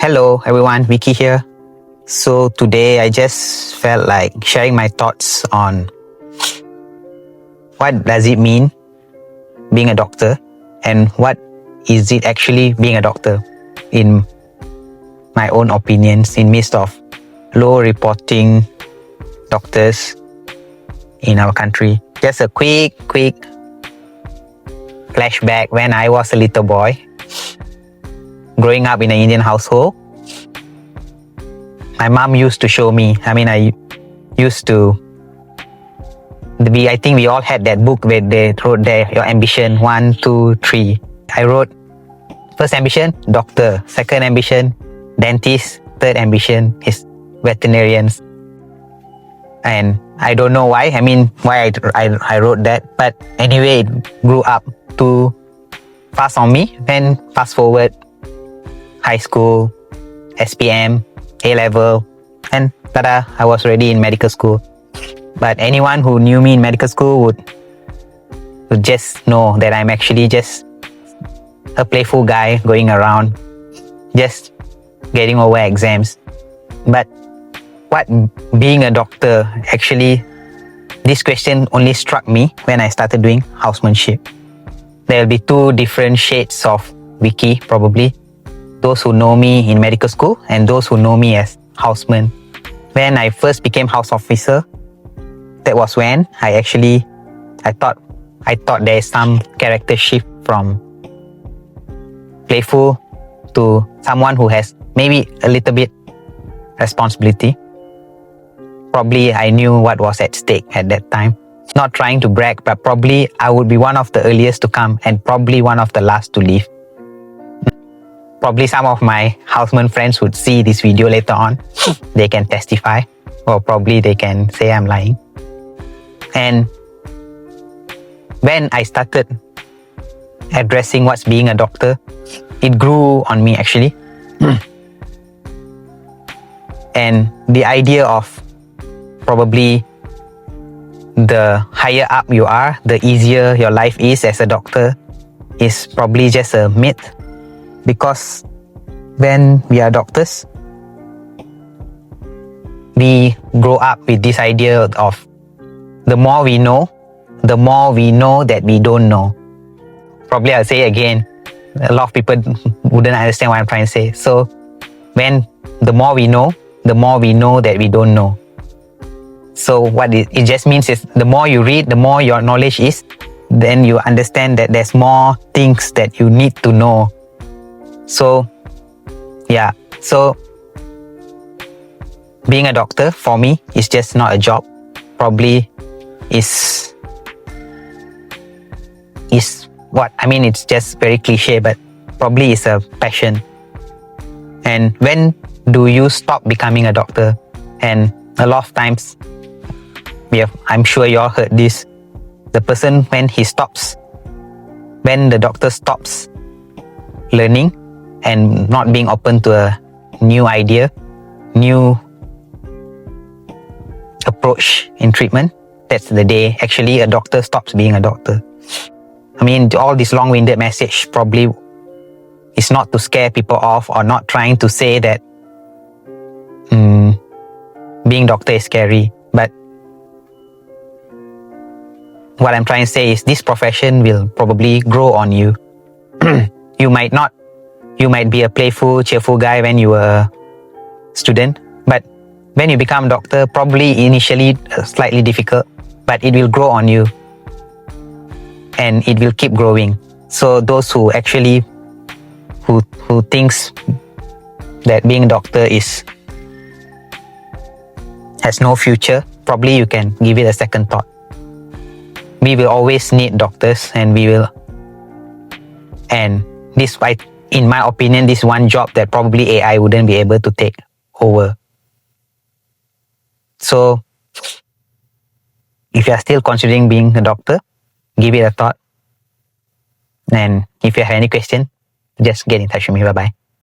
Hello everyone, Vicky here. So today I just felt like sharing my thoughts on what does it mean being a doctor and what is it actually being a doctor in my own opinions in midst of low reporting doctors in our country. Just a quick flashback when I was a little boy growing up in an Indian household. My mom used to show me, I think we all had that book where they wrote there, your ambition, 1, 2, 3. I wrote first ambition, doctor. Second ambition, dentist. Third ambition is veterinarians. And I don't know why, why I wrote that. But anyway, it grew up too fast on me. Then fast forward, high school, SPM, A-level, and tada, I was already in medical school. But anyone who knew me in medical school would just know that I'm actually just a playful guy going around, just getting over exams. But what being a doctor, actually, this question only struck me when I started doing housemanship. There'll be two different shades of Vicky, probably. Those who know me in medical school and those who know me as houseman. When I first became house officer, that was when I thought there is some character shift from playful to someone who has maybe a little bit responsibility. Probably I knew what was at stake at that time. Not trying to brag, but probably I would be one of the earliest to come and probably one of the last to leave. Probably some of my houseman friends would see this video later on. They can testify, or probably they can say I'm lying. And when I started addressing what's being a doctor, it grew on me actually. And the idea of probably the higher up you are, the easier your life is as a doctor is probably just a myth. Because when we are doctors, we grow up with this idea of the more we know that we don't know. Probably I'll say again, a lot of people wouldn't understand what I'm trying to say. So when the more we know that we don't know. So what it just means is the more you read, the more your knowledge is, then you understand that there's more things that you need to know. So being a doctor for me is just not a job. Probably it's just very cliche, but probably it's a passion. And when do you stop becoming a doctor? And a lot of times, I'm sure you all heard this, the person when the doctor stops learning and not being open to a new idea, new approach in treatment, that's the day actually a doctor stops being a doctor. All this long-winded message probably is not to scare people off or not trying to say that being doctor is scary. But what I'm trying to say is this profession will probably grow on you. You might be a playful, cheerful guy when you were a student, but when you become a doctor, probably initially slightly difficult, but it will grow on you and it will keep growing. So those who actually who thinks that being a doctor has no future, probably you can give it a second thought. We will always need doctors, and this, in my opinion, this one job that probably AI wouldn't be able to take over. So if you are still considering being a doctor, give it a thought. And if you have any question, just get in touch with me. Bye-bye.